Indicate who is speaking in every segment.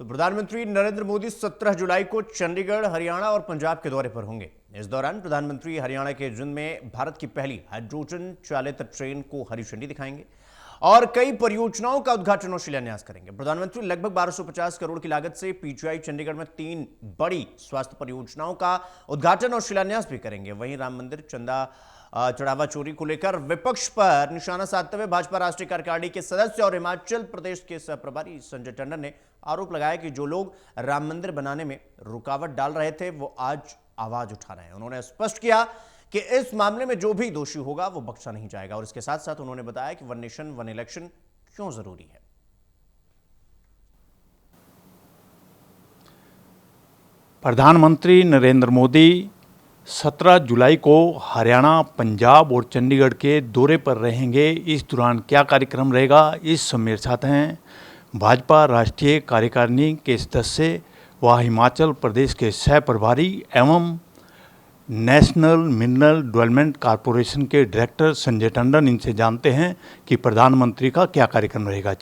Speaker 1: तो प्रधानमंत्री नरेंद्र मोदी 17 जुलाई को चंडीगढ़, हरियाणा और पंजाब के दौरे पर होंगे। इस दौरान प्रधानमंत्री हरियाणा के जिंद में भारत की पहली हाइड्रोजन चालित ट्रेन को हरी झंडी दिखाएंगे और कई परियोजनाओं का उद्घाटन और शिलान्यास करेंगे। प्रधानमंत्री लगभग 1250 करोड़ की लागत से पीजीआई चंडीगढ़ में 3 बड़ी स्वास्थ्य परियोजनाओं का उद्घाटन और शिलान्यास भी करेंगे। वहीं राम मंदिर चंदा चढ़ावा चोरी को लेकर विपक्ष पर निशाना साधते हुए भाजपा राष्ट्रीय कार्यकारिणी के सदस्य और हिमाचल प्रदेश के सह प्रभारी संजय टंडन ने आरोप लगाया कि जो लोग राम मंदिर बनाने में रुकावट डाल रहे थे वो आज आवाज उठा रहे हैं। उन्होंने स्पष्ट किया कि इस मामले में जो भी दोषी होगा वो बख्शा नहीं जाएगा और इसके साथ साथ उन्होंने बताया कि वन नेशन वन इलेक्शन क्यों जरूरी है।
Speaker 2: प्रधानमंत्री नरेंद्र मोदी 17 जुलाई को हरियाणा, पंजाब और चंडीगढ़ के दौरे पर रहेंगे। इस दौरान क्या कार्यक्रम रहेगा, इस सब मेरे साथ हैं भाजपा राष्ट्रीय कार्यकारिणी के सदस्य व हिमाचल प्रदेश के सह प्रभारी एवं नेशनल मिनरल डेवलपमेंट कॉरपोरेशन के डायरेक्टर संजय टंडन। इनसे जानते हैं कि प्रधानमंत्री का क्या कार्यक्रम रहेगा।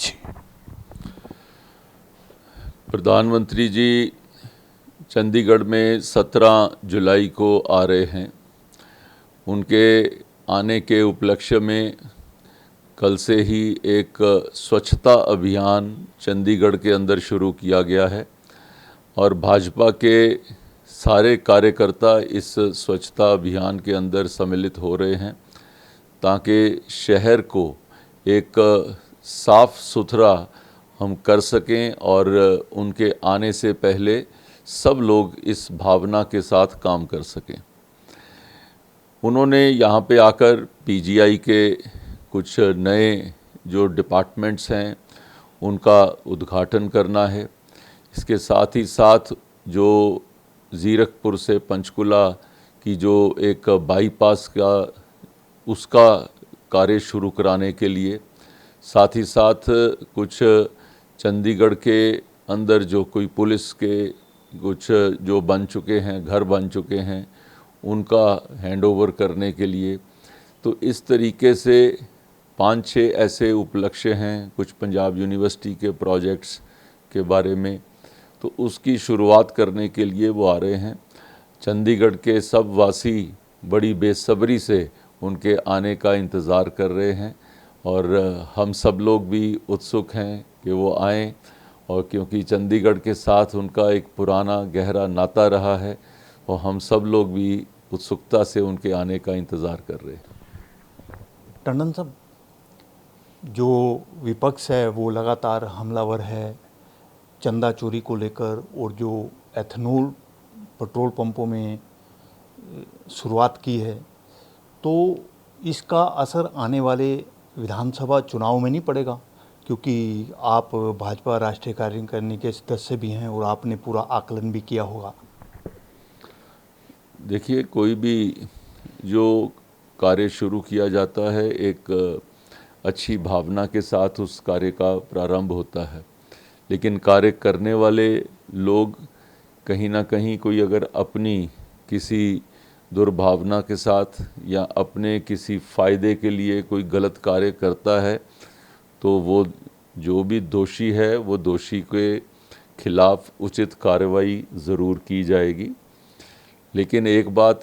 Speaker 3: प्रधानमंत्री जी चंडीगढ़ में 17 जुलाई को आ रहे हैं। उनके आने के उपलक्ष्य में कल से ही एक स्वच्छता अभियान चंडीगढ़ के अंदर शुरू किया गया है और भाजपा के सारे कार्यकर्ता इस स्वच्छता अभियान के अंदर सम्मिलित हो रहे हैं ताकि शहर को एक साफ सुथरा हम कर सकें और उनके आने से पहले सब लोग इस भावना के साथ काम कर सकें। उन्होंने यहाँ पे आकर पीजीआई के कुछ नए जो डिपार्टमेंट्स हैं उनका उद्घाटन करना है। इसके साथ ही साथ जो ज़ीरकपुर से पंचकुला की जो एक बाईपास का उसका कार्य शुरू कराने के लिए, साथ ही साथ कुछ चंडीगढ़ के अंदर जो कोई पुलिस के कुछ जो बन चुके हैं, घर बन चुके हैं, उनका हैंडओवर करने के लिए। तो इस तरीके से 5-6 ऐसे उपलक्ष्य हैं कुछ पंजाब यूनिवर्सिटी के प्रोजेक्ट्स के बारे में, तो उसकी शुरुआत करने के लिए वो आ रहे हैं। चंडीगढ़ के सब वासी बड़ी बेसब्री से उनके आने का इंतज़ार कर रहे हैं और हम सब लोग भी उत्सुक हैं कि वो आएँ और क्योंकि चंडीगढ़ के साथ उनका एक पुराना गहरा नाता रहा है और हम सब लोग भी उत्सुकता से उनके आने का इंतज़ार कर रहे हैं।
Speaker 2: टंडन साहब, जो विपक्ष है वो लगातार हमलावर है चंदा चोरी को लेकर और जो एथनॉल पेट्रोल पंपों में शुरुआत की है, तो इसका असर आने वाले विधानसभा चुनाव में नहीं पड़ेगा? क्योंकि आप भाजपा राष्ट्रीय कार्यकारिणी के सदस्य भी हैं और आपने पूरा आकलन भी किया होगा।
Speaker 3: देखिए, कोई भी जो कार्य शुरू किया जाता है एक अच्छी भावना के साथ उस कार्य का प्रारंभ होता है, लेकिन कार्य करने वाले लोग कहीं ना कहीं कोई अगर अपनी किसी दुर्भावना के साथ या अपने किसी फ़ायदे के लिए कोई गलत कार्य करता है तो वो जो भी दोषी है वो दोषी के खिलाफ उचित कार्रवाई ज़रूर की जाएगी। लेकिन एक बात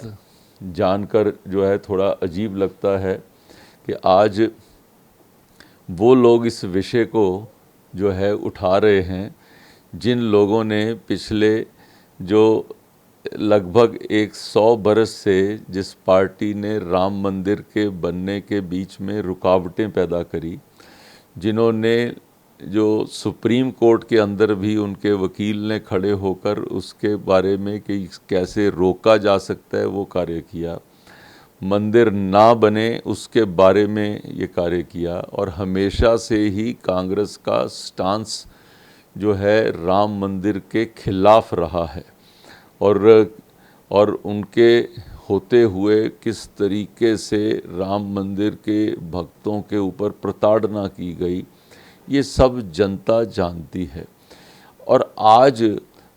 Speaker 3: जानकर जो है थोड़ा अजीब लगता है कि आज वो लोग इस विषय को जो है उठा रहे हैं जिन लोगों ने पिछले जो लगभग 100 बरस से जिस पार्टी ने राम मंदिर के बनने के बीच में रुकावटें पैदा करी, जिन्होंने जो सुप्रीम कोर्ट के अंदर भी उनके वकील ने खड़े होकर उसके बारे में कि कैसे रोका जा सकता है वो कार्य किया, मंदिर ना बने उसके बारे में ये कार्य किया। और हमेशा से ही कांग्रेस का स्टांस जो है राम मंदिर के खिलाफ रहा है और उनके होते हुए किस तरीके से राम मंदिर के भक्तों के ऊपर प्रताड़ना की गई ये सब जनता जानती है। और आज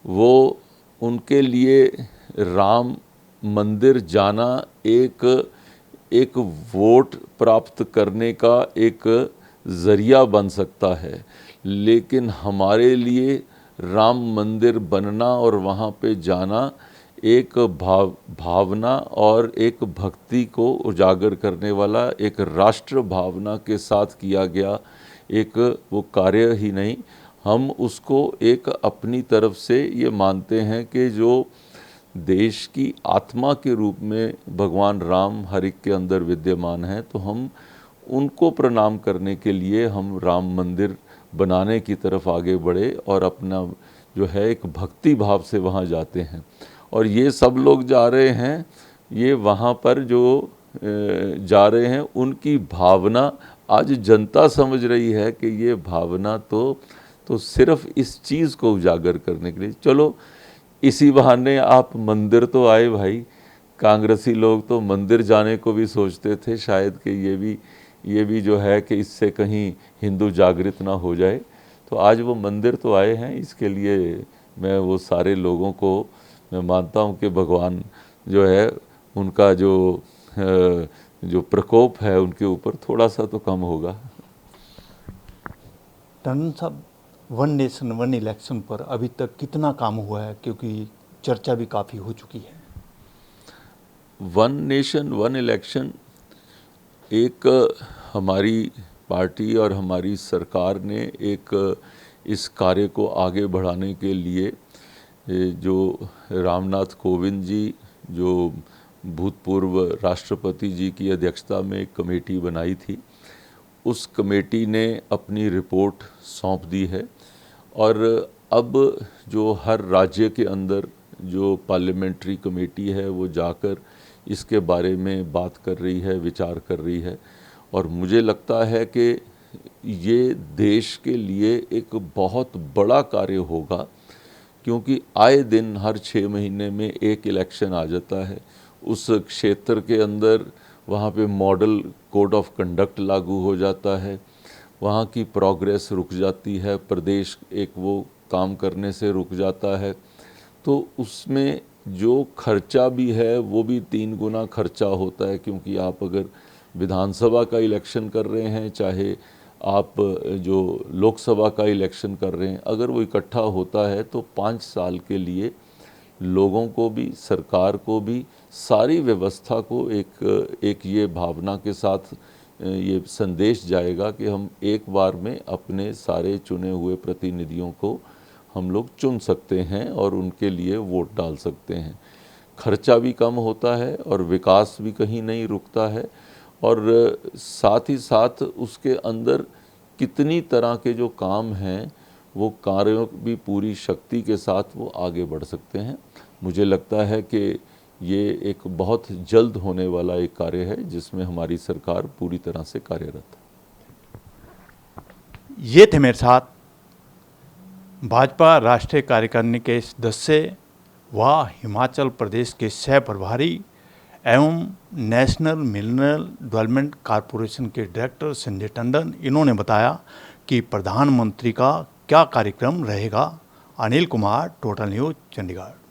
Speaker 3: वो उनके लिए राम मंदिर जाना एक वोट प्राप्त करने का एक ज़रिया बन सकता है, लेकिन हमारे लिए राम मंदिर बनना और वहाँ पे जाना एक भावना और एक भक्ति को उजागर करने वाला, एक राष्ट्र भावना के साथ किया गया एक वो कार्य ही नहीं, हम उसको एक अपनी तरफ से ये मानते हैं कि जो देश की आत्मा के रूप में भगवान राम हर एक के अंदर विद्यमान है, तो हम उनको प्रणाम करने के लिए हम राम मंदिर बनाने की तरफ आगे बढ़े और अपना जो है एक भक्ति भाव से वहाँ जाते हैं। और ये सब लोग जा रहे हैं, ये वहाँ पर जो जा रहे हैं उनकी भावना आज जनता समझ रही है कि ये भावना तो सिर्फ इस चीज़ को उजागर करने के लिए। चलो इसी बहाने आप मंदिर तो आए भाई। कांग्रेसी लोग तो मंदिर जाने को भी सोचते थे शायद कि ये भी जो है कि इससे कहीं हिंदू जागृत ना हो जाए। तो आज वो मंदिर तो आए हैं, इसके लिए मैं वो सारे लोगों को मैं मानता हूँ कि भगवान जो है उनका जो प्रकोप है उनके ऊपर थोड़ा सा तो कम होगा।
Speaker 2: टंडन साहब, वन नेशन वन इलेक्शन पर अभी तक कितना काम हुआ है, क्योंकि चर्चा भी काफ़ी हो चुकी है।
Speaker 3: वन नेशन वन इलेक्शन एक हमारी पार्टी और हमारी सरकार ने एक इस कार्य को आगे बढ़ाने के लिए जो रामनाथ कोविंद जी जो भूतपूर्व राष्ट्रपति जी की अध्यक्षता में एक कमेटी बनाई थी, उस कमेटी ने अपनी रिपोर्ट सौंप दी है। और अब जो हर राज्य के अंदर जो पार्लियामेंट्री कमेटी है वो जाकर इसके बारे में बात कर रही है, विचार कर रही है। और मुझे लगता है कि ये देश के लिए एक बहुत बड़ा कार्य होगा, क्योंकि आए दिन हर 6 महीने में एक इलेक्शन आ जाता है। उस क्षेत्र के अंदर वहाँ पे मॉडल कोड ऑफ कंडक्ट लागू हो जाता है, वहाँ की प्रोग्रेस रुक जाती है, प्रदेश एक वो काम करने से रुक जाता है। तो उसमें जो खर्चा भी है वो भी 3 गुना खर्चा होता है, क्योंकि आप अगर विधानसभा का इलेक्शन कर रहे हैं, चाहे आप जो लोकसभा का इलेक्शन कर रहे हैं, अगर वो इकट्ठा होता है तो 5 साल के लिए लोगों को भी, सरकार को भी, सारी व्यवस्था को एक ये भावना के साथ ये संदेश जाएगा कि हम एक बार में अपने सारे चुने हुए प्रतिनिधियों को हम लोग चुन सकते हैं और उनके लिए वोट डाल सकते हैं। खर्चा भी कम होता है और विकास भी कहीं नहीं रुकता है, और साथ ही साथ उसके अंदर कितनी तरह के जो काम हैं वो कार्यों भी पूरी शक्ति के साथ वो आगे बढ़ सकते हैं। मुझे लगता है कि ये एक बहुत जल्द होने वाला एक कार्य है जिसमें हमारी सरकार पूरी तरह से कार्यरत है।
Speaker 2: ये थे मेरे साथ भाजपा राष्ट्रीय कार्यकारिणी के सदस्य व हिमाचल प्रदेश के सह प्रभारी एवं नेशनल मिनरल डेवलपमेंट कॉरपोरेशन के डायरेक्टर संजय टंडन। इन्होंने बताया कि प्रधानमंत्री का क्या कार्यक्रम रहेगा। Anil Kumar, total news, Chandigarh.